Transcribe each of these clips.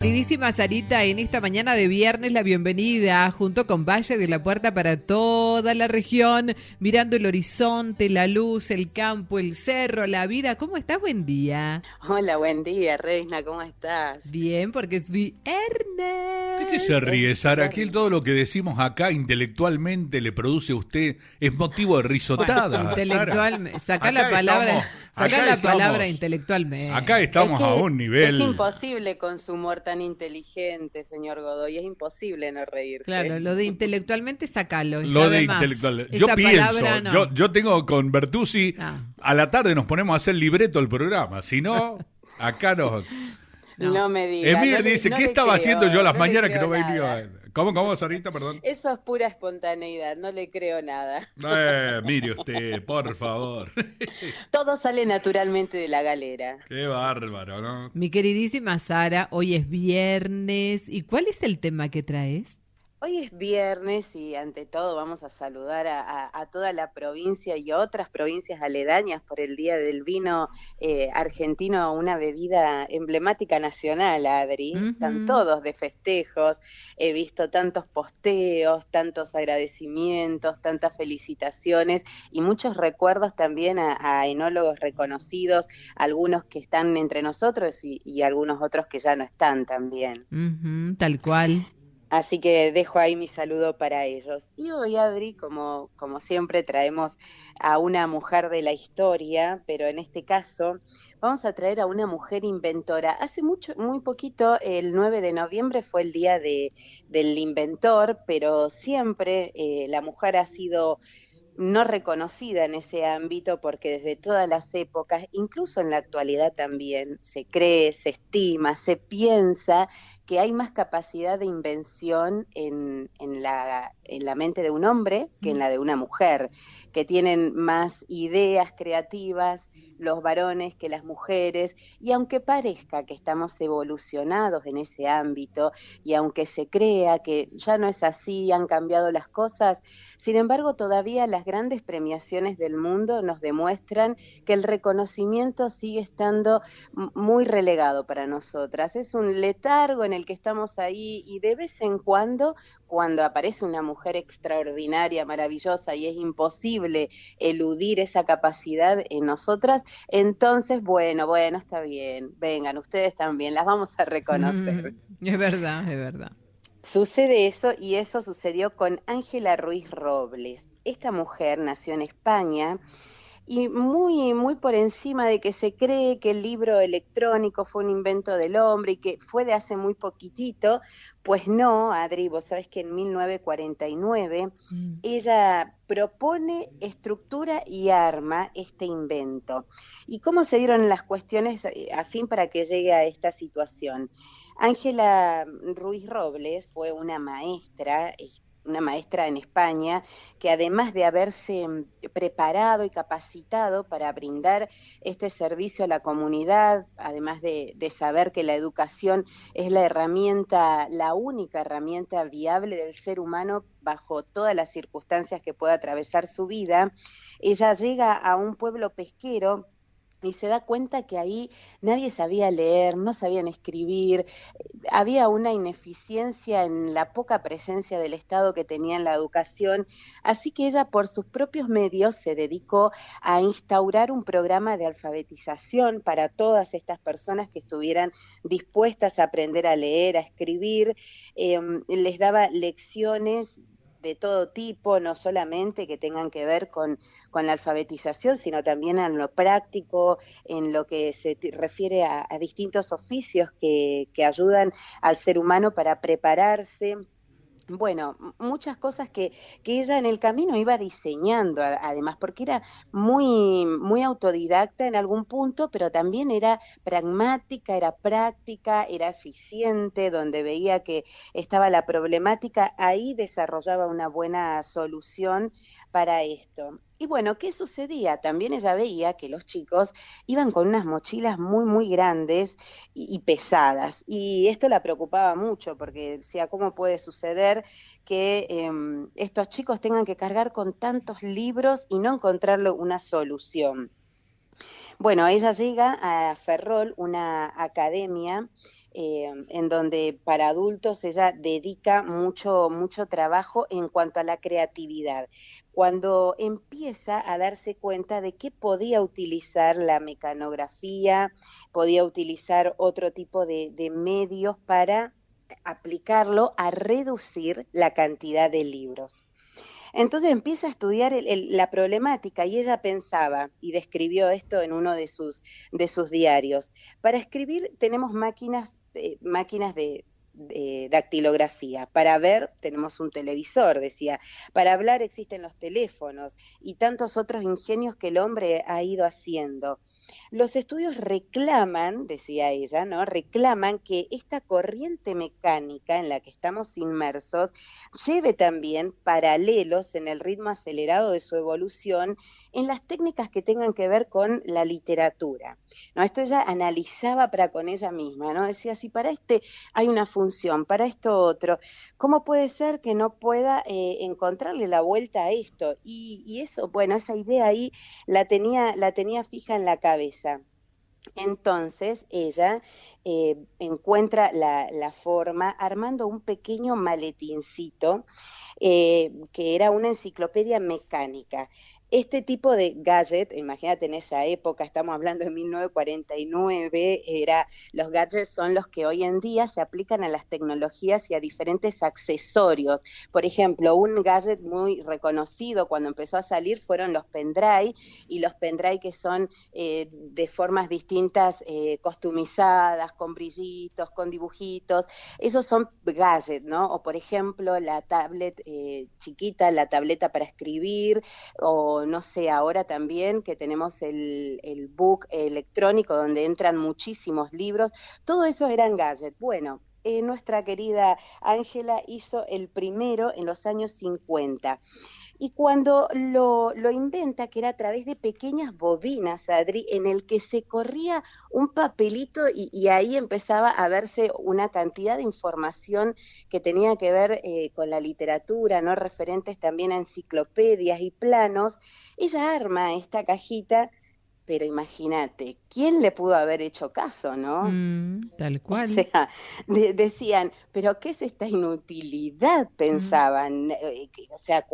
Queridísima Sarita, en esta mañana de viernes la bienvenida junto con Valle de la Puerta para toda la región, mirando el horizonte, la luz, el campo, el cerro, la vida. ¿Cómo estás? Buen día. Hola, buen día, Reina, ¿cómo estás? Bien, porque es viernes. ¿De qué se ríe, Es Sara? Aquí viernes. todo lo que decimos acá intelectualmente le produce a usted, es motivo de risotada, Sara. Intelectualmente, saca Acá la palabra, estamos- saca acá la estamos- palabra intelectualmente. Acá estamos a un Es nivel... imposible con su humor tan inteligente, señor Godoy, es imposible no reírse. Claro, lo de intelectualmente sacalo. Lo está de más. intelectual. Esa Yo pienso, palabra no. yo tengo con Bertuzzi, Ah. a la tarde nos ponemos a hacer libreto del programa, si no, acá nos... No. No me diga. Emir no le- dice, no ¿qué le estaba creo, haciendo yo las no le mañanas que creo no nada. venía? ¿Cómo, Sarita, perdón? Eso es pura espontaneidad, no le creo nada. Mire usted, por favor. Todo sale naturalmente de la galera. Qué bárbaro, ¿no? Mi queridísima Sara, hoy es viernes. ¿Y cuál es el tema que traes? Hoy es viernes y ante todo vamos a saludar a toda la provincia y a otras provincias aledañas por el Día del Vino argentino, una bebida emblemática nacional, Adri. Están Ujú. todos de festejos, he visto tantos posteos, tantos agradecimientos, tantas felicitaciones y muchos recuerdos también a enólogos reconocidos, algunos que están entre nosotros y algunos otros que ya no están también. Ujú, tal cual. Así que dejo ahí mi saludo para ellos. Y hoy, Adri, como siempre, traemos a una mujer de la historia, pero en este caso vamos a traer a una mujer inventora. Hace muy poquito, el 9 de noviembre fue el día del inventor, pero siempre la mujer ha sido no reconocida en ese ámbito porque desde todas las épocas, incluso en la actualidad también, se cree, se estima, se piensa que hay más capacidad de invención en la mente de un hombre que en la de una mujer, que tienen más ideas creativas los varones que las mujeres, y aunque parezca que estamos evolucionados en ese ámbito, y aunque se crea que ya no es así, han cambiado las cosas, sin embargo, todavía las grandes premiaciones del mundo nos demuestran que el reconocimiento sigue estando muy relegado para nosotras. Es un letargo en el que estamos ahí y de vez en cuando aparece una mujer extraordinaria, maravillosa y es imposible eludir esa capacidad en nosotras, entonces, bueno, está bien, vengan, ustedes también, las vamos a reconocer. Es verdad, es verdad. Sucede eso y eso sucedió con Ángela Ruiz Robles. Esta mujer nació en España y muy por encima de que se cree que el libro electrónico fue un invento del hombre y que fue de hace muy poquitito, pues no, Adri, vos sabés que en 1949 Mm. ella propone, estructura y arma este invento. ¿Y cómo se dieron las cuestiones a fin para que llegue a esta situación? Ángela Ruiz Robles fue una maestra en España que además de haberse preparado y capacitado para brindar este servicio a la comunidad, además de saber que la educación es la única herramienta viable del ser humano bajo todas las circunstancias que pueda atravesar su vida, ella llega a un pueblo pesquero y se da cuenta que ahí nadie sabía leer, no sabían escribir, había una ineficiencia en la poca presencia del Estado que tenía en la educación, así que ella por sus propios medios se dedicó a instaurar un programa de alfabetización para todas estas personas que estuvieran dispuestas a aprender a leer, a escribir, les daba lecciones de todo tipo, no solamente que tengan que ver con la alfabetización, sino también en lo práctico, en lo que se refiere a distintos oficios que ayudan al ser humano para prepararse. Bueno, muchas cosas que ella en el camino iba diseñando, además, porque era muy autodidacta en algún punto, pero también era pragmática, era práctica, era eficiente, donde veía que estaba la problemática, ahí desarrollaba una buena solución para esto. Y bueno, ¿qué sucedía? También ella veía que los chicos iban con unas mochilas muy grandes y pesadas. Y esto la preocupaba mucho porque decía, ¿cómo puede suceder que estos chicos tengan que cargar con tantos libros y no encontrarle una solución? Bueno, ella llega a Ferrol, una academia en donde para adultos ella dedica mucho trabajo en cuanto a la creatividad. Cuando empieza a darse cuenta de que podía utilizar la mecanografía, podía utilizar otro tipo de medios para aplicarlo a reducir la cantidad de libros. Entonces empieza a estudiar la problemática y ella pensaba, y describió esto en uno de sus diarios, para escribir tenemos máquinas de dactilografía, para ver tenemos un televisor, decía, para hablar existen los teléfonos y tantos otros ingenios que el hombre ha ido haciendo. Los estudios reclaman, decía ella, ¿no? Reclaman que esta corriente mecánica en la que estamos inmersos lleve también paralelos en el ritmo acelerado de su evolución en las técnicas que tengan que ver con la literatura, ¿no? Esto ella analizaba para con ella misma, ¿no? Decía, si para este hay una función, para esto otro, ¿cómo puede ser que no pueda encontrarle la vuelta a esto? Y eso, bueno, esa idea ahí la tenía fija en la cabeza. Entonces ella encuentra la forma armando un pequeño maletincito que era una enciclopedia mecánica. Este tipo de gadget, imagínate en esa época, estamos hablando de 1949, los gadgets son los que hoy en día se aplican a las tecnologías y a diferentes accesorios. Por ejemplo, un gadget muy reconocido cuando empezó a salir fueron los pendrive, y los pendrive que son de formas distintas, customizadas, con brillitos, con dibujitos, esos son gadgets, ¿no? O por ejemplo, la tablet chiquita, la tableta para escribir, o no sé, ahora también que tenemos el book electrónico donde entran muchísimos libros, todo eso eran gadgets. Bueno, nuestra querida Ángela hizo el primero en los años 50. Y cuando lo inventa, que era a través de pequeñas bobinas, Adri, en el que se corría un papelito y ahí empezaba a verse una cantidad de información que tenía que ver con la literatura, ¿no? Referentes también a enciclopedias y planos. Ella arma esta cajita, pero imagínate, ¿quién le pudo haber hecho caso, no? Tal O cual. sea, decían, pero ¿qué es esta inutilidad? Mm. Pensaban. O sea,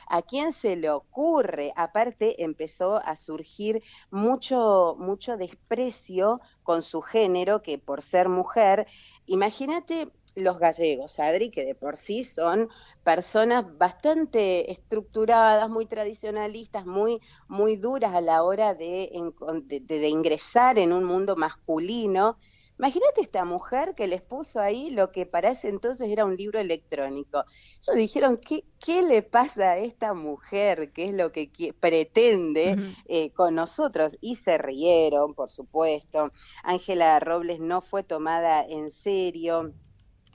¿a quién se le ocurre? Aparte, empezó a surgir mucho desprecio con su género, que por ser mujer, imagínate los gallegos, Adri, que de por sí son personas bastante estructuradas, muy tradicionalistas, muy duras a la hora de ingresar en un mundo masculino. Imagínate esta mujer que les puso ahí lo que para ese entonces era un libro electrónico. Ellos dijeron, ¿qué le pasa a esta mujer? ¿Qué es lo que pretende Ujú. con nosotros? Y se rieron, por supuesto. Ángela Robles no fue tomada en serio.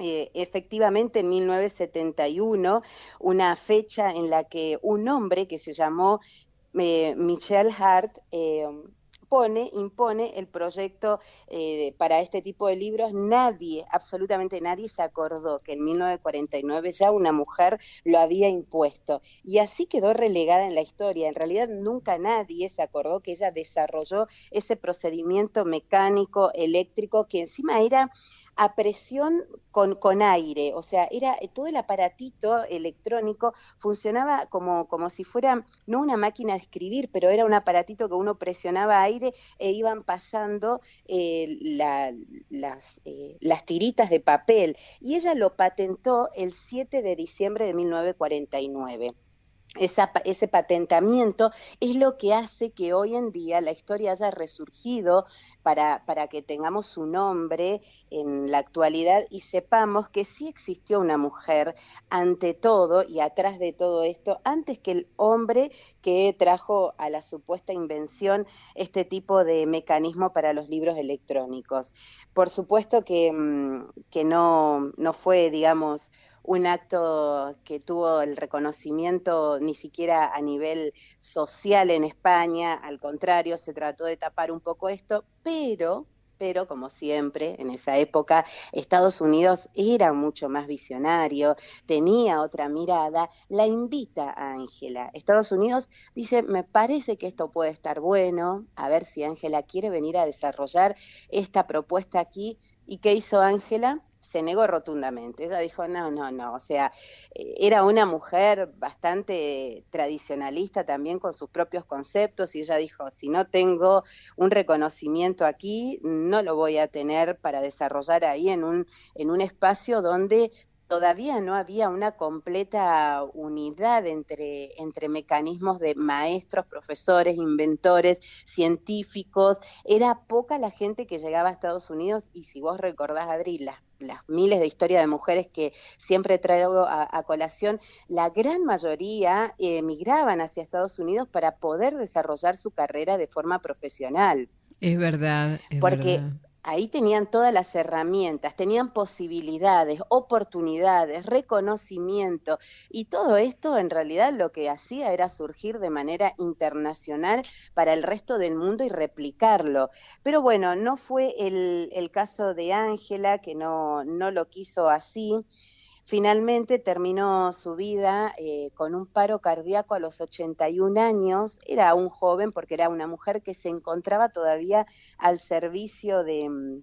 Efectivamente, en 1971, una fecha en la que un hombre que se llamó Michel Hart impone el proyecto para este tipo de libros. Nadie, absolutamente nadie, se acordó que en 1949 ya una mujer lo había impuesto. Y así quedó relegada en la historia. En realidad nunca nadie se acordó que ella desarrolló ese procedimiento mecánico, eléctrico, que encima era a presión con aire, o sea, todo el aparatito electrónico funcionaba como si fuera, no una máquina de escribir, pero era un aparatito que uno presionaba aire e iban pasando las tiritas de papel. Y ella lo patentó el 7 de diciembre de 1949. Ese patentamiento es lo que hace que hoy en día la historia haya resurgido para que tengamos su nombre en la actualidad y sepamos que sí existió una mujer ante todo y atrás de todo esto, antes que el hombre que trajo a la supuesta invención este tipo de mecanismo para los libros electrónicos. Por supuesto que no fue, digamos, un acto que tuvo el reconocimiento ni siquiera a nivel social en España, al contrario, se trató de tapar un poco esto, pero como siempre, en esa época, Estados Unidos era mucho más visionario, tenía otra mirada, la invita a Ángela. Estados Unidos dice, me parece que esto puede estar bueno, a ver si Ángela quiere venir a desarrollar esta propuesta aquí. ¿Y qué hizo Ángela? Se negó rotundamente. Ella dijo, no, no, no. O sea, era una mujer bastante tradicionalista también con sus propios conceptos y ella dijo, si no tengo un reconocimiento aquí, no lo voy a tener para desarrollar ahí en un espacio donde todavía no había una completa unidad entre mecanismos de maestros, profesores, inventores, científicos. Era poca la gente que llegaba a Estados Unidos y si vos recordás, Adri, las miles de historias de mujeres que siempre traigo a colación, la gran mayoría emigraban hacia Estados Unidos para poder desarrollar su carrera de forma profesional, es porque verdad. ahí tenían todas las herramientas, tenían posibilidades, oportunidades, reconocimiento, y todo esto en realidad lo que hacía era surgir de manera internacional para el resto del mundo y replicarlo. Pero bueno, no fue el caso de Ángela, que no lo quiso así. Finalmente terminó su vida con un paro cardíaco a los 81 años. Era un joven porque era una mujer que se encontraba todavía al servicio de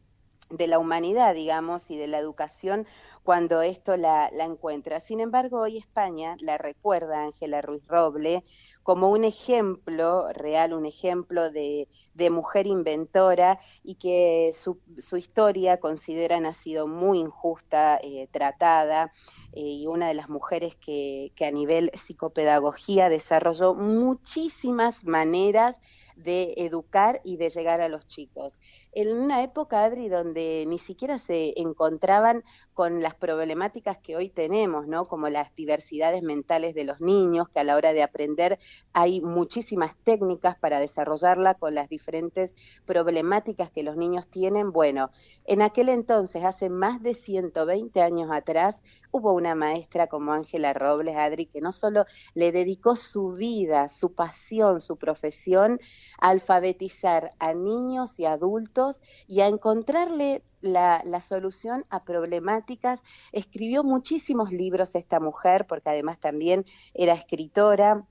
la humanidad, digamos, y de la educación cuando esto la encuentra. Sin embargo, hoy España la recuerda a Ángela Ruiz Roble como un ejemplo real, un ejemplo de mujer inventora y que su historia consideran ha sido muy injusta, tratada, y una de las mujeres que a nivel psicopedagogía desarrolló muchísimas maneras de educar y de llegar a los chicos. En una época, Adri, donde ni siquiera se encontraban con las problemáticas que hoy tenemos, ¿no? Como las diversidades mentales de los niños, que a la hora de aprender hay muchísimas técnicas para desarrollarla con las diferentes problemáticas que los niños tienen. Bueno, en aquel entonces, hace más de 120 años atrás, hubo una maestra como Ángela Robles, Adri, que no solo le dedicó su vida, su pasión, su profesión a alfabetizar a niños y adultos y a encontrarle la solución a problemáticas. Escribió muchísimos libros esta mujer, porque además también era escritora.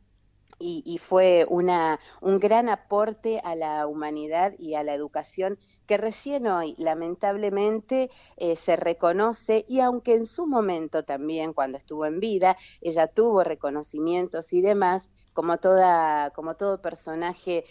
Y fue un gran aporte a la humanidad y a la educación que recién hoy, lamentablemente, se reconoce, y aunque en su momento también, cuando estuvo en vida, ella tuvo reconocimientos y demás, como todo personaje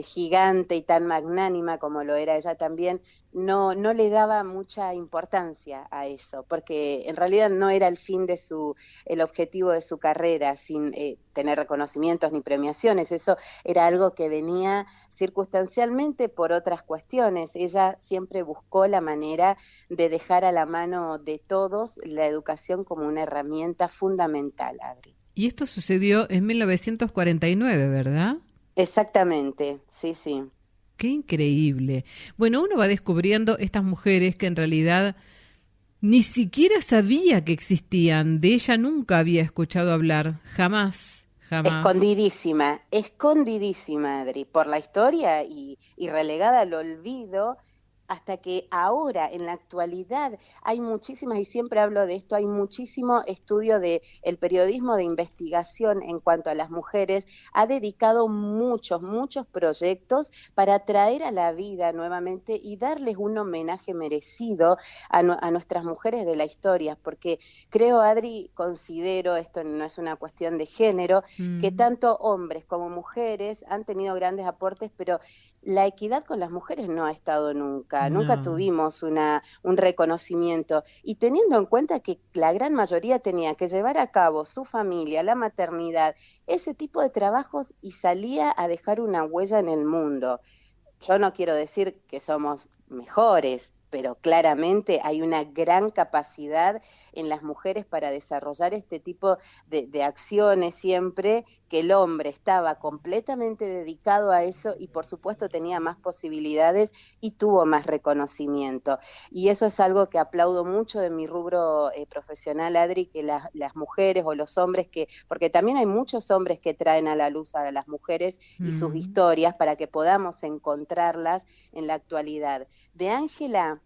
gigante y tan magnánima como lo era ella también, no le daba mucha importancia a eso, porque en realidad no era el objetivo de su carrera, sin tener reconocimientos ni premiaciones. Eso era algo que venía circunstancialmente por otras cuestiones. Ella siempre buscó la manera de dejar a la mano de todos la educación como una herramienta fundamental, Adri. Y esto sucedió en 1949, ¿verdad? Exactamente, sí, sí. Qué increíble. Bueno, uno va descubriendo estas mujeres que en realidad ni siquiera sabía que existían. De ella nunca había escuchado hablar. Jamás, jamás. Escondidísima, Adri, por la historia y relegada al olvido, hasta que ahora, en la actualidad, hay muchísimas, y siempre hablo de esto, hay muchísimo estudio de el periodismo de investigación en cuanto a las mujeres, ha dedicado muchos proyectos para traer a la vida nuevamente y darles un homenaje merecido a nuestras mujeres de la historia, porque creo, Adri, considero, esto no es una cuestión de género, que Mm, tanto hombres como mujeres han tenido grandes aportes, pero la equidad con las mujeres no ha estado nunca no. tuvimos un reconocimiento, y teniendo en cuenta que la gran mayoría tenía que llevar a cabo su familia, la maternidad, ese tipo de trabajos, y salía a dejar una huella en el mundo. Yo no quiero decir que somos mejores, pero claramente hay una gran capacidad en las mujeres para desarrollar este tipo de acciones siempre, que el hombre estaba completamente dedicado a eso y por supuesto tenía más posibilidades y tuvo más reconocimiento. Y eso es algo que aplaudo mucho de mi rubro profesional, Adri, que las mujeres o los hombres porque también hay muchos hombres que traen a la luz a las mujeres y sus historias para que podamos encontrarlas en la actualidad. De Ángela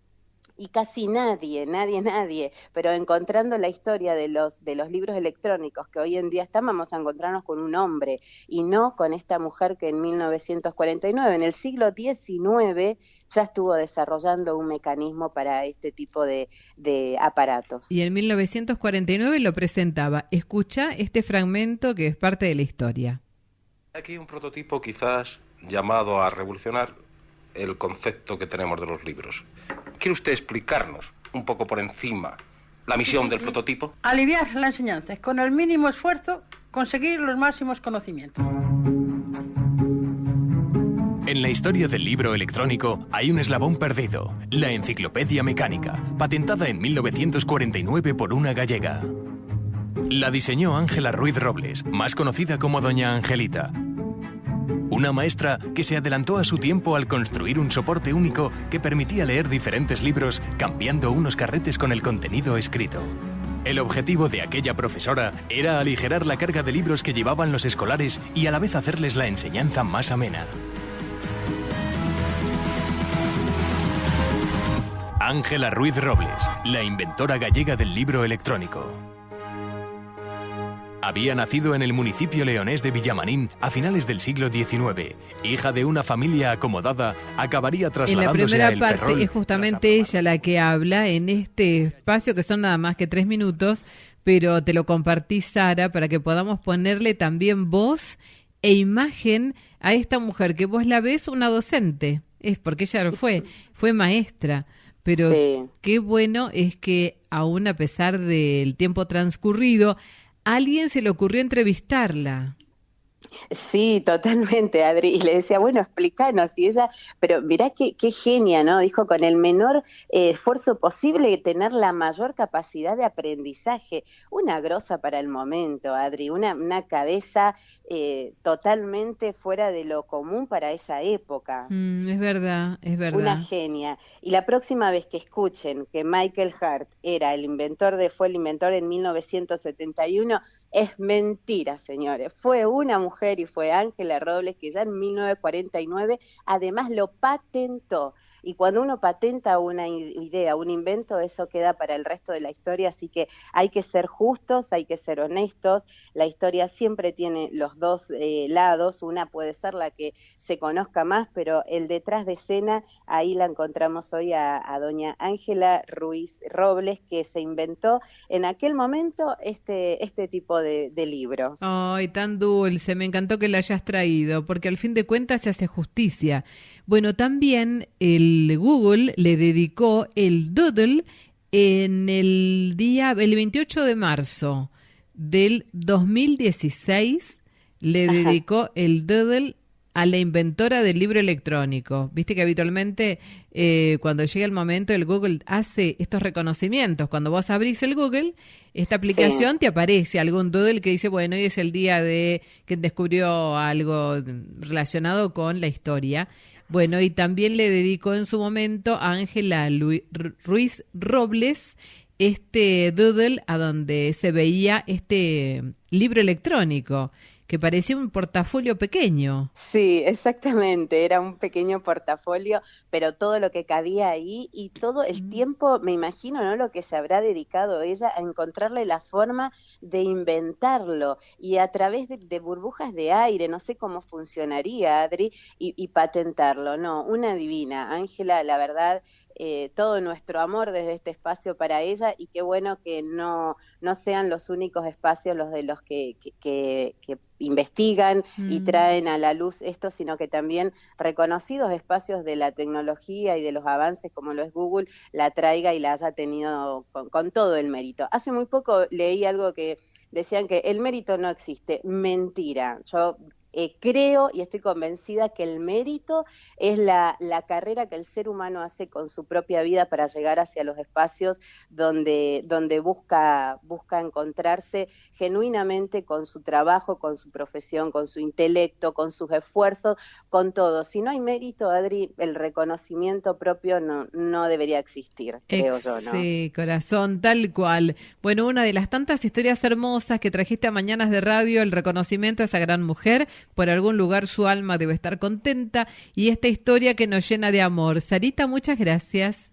y casi nadie, pero encontrando la historia de los libros electrónicos que hoy en día están, vamos a encontrarnos con un hombre y no con esta mujer que en 1949, en el siglo XIX, ya estuvo desarrollando un mecanismo para este tipo de aparatos. Y en 1949 lo presentaba. Escucha este fragmento que es parte de la historia. Aquí un prototipo quizás llamado a revolucionar el concepto que tenemos de los libros. ¿Quiere usted explicarnos un poco por encima la misión del prototipo? Aliviar la enseñanza, con el mínimo esfuerzo conseguir los máximos conocimientos. En la historia del libro electrónico hay un eslabón perdido, la enciclopedia mecánica, patentada en 1949 por una gallega. La diseñó Ángela Ruiz Robles, más conocida como Doña Angelita. Una maestra que se adelantó a su tiempo al construir un soporte único que permitía leer diferentes libros cambiando unos carretes con el contenido escrito. El objetivo de aquella profesora era aligerar la carga de libros que llevaban los escolares y a la vez hacerles la enseñanza más amena. Ángela Ruiz Robles, la inventora gallega del libro electrónico. Había nacido en el municipio leonés de Villamarín a finales del siglo XIX. Hija de una familia acomodada, acabaría trasladándose a El Ferrol. En la primera parte es justamente ella la que habla en este espacio, que son nada más que 3 minutos, pero te lo compartí, Sara, para que podamos ponerle también voz e imagen a esta mujer, que vos la ves una docente. Es porque ella fue maestra. Pero sí, qué bueno es que aún a pesar del tiempo transcurrido, a alguien se le ocurrió entrevistarla. Sí, totalmente, Adri. Y le decía, bueno, explícanos. Y ella, pero mirá qué genia, ¿no? Dijo, con el menor esfuerzo posible, tener la mayor capacidad de aprendizaje. Una grosa para el momento, Adri. Una cabeza totalmente fuera de lo común para esa época. Es verdad, es verdad. Una genia. Y la próxima vez que escuchen que Michael Hart fue el inventor en 1971, es mentira, señores. Fue una mujer y fue Ángela Robles que ya en 1949 además lo patentó. Y cuando uno patenta una idea, un invento, eso queda para el resto de la historia, así que hay que ser justos, hay que ser honestos. La historia siempre tiene los dos lados, una puede ser la que se conozca más, pero el detrás de escena, ahí la encontramos hoy a doña Ángela Ruiz Robles, que se inventó en aquel momento este tipo de libro. Ay, tan dulce, me encantó que la hayas traído, porque al fin de cuentas se hace justicia. Bueno, también el Google le dedicó el Doodle en el 28 de marzo del 2016, le dedicó el Doodle a la inventora del libro electrónico. Viste que habitualmente cuando llega el momento el Google hace estos reconocimientos. Cuando vos abrís el Google, esta aplicación te aparece algún doodle que dice, bueno, hoy es el día de que descubrió algo relacionado con la historia. Bueno, y también le dedicó en su momento a Ángela Ruiz Robles este doodle a donde se veía este libro electrónico, que parecía un portafolio pequeño. Sí, exactamente, era un pequeño portafolio, pero todo lo que cabía ahí y todo el tiempo, me imagino, ¿no?, lo que se habrá dedicado ella a encontrarle la forma de inventarlo y a través de burbujas de aire, no sé cómo funcionaría, Adri, y patentarlo. No, una divina, Ángela, la verdad, todo nuestro amor desde este espacio para ella, y qué bueno que no sean los únicos espacios los de los que investigan y traen a la luz esto, sino que también reconocidos espacios de la tecnología y de los avances como lo es Google la traiga y la haya tenido con todo el mérito. Hace muy poco leí algo que decían que el mérito no existe. Mentira. Yo creo y estoy convencida que el mérito es la carrera que el ser humano hace con su propia vida para llegar hacia los espacios donde busca encontrarse genuinamente con su trabajo, con su profesión, con su intelecto, con sus esfuerzos, con todo. Si no hay mérito, Adri, el reconocimiento propio no debería existir, creo yo, ¿no? Sí, corazón, tal cual. Bueno, una de las tantas historias hermosas que trajiste a Mañanas de Radio, el reconocimiento a esa gran mujer. Por algún lugar su alma debe estar contenta y esta historia que nos llena de amor. Sarita, muchas gracias.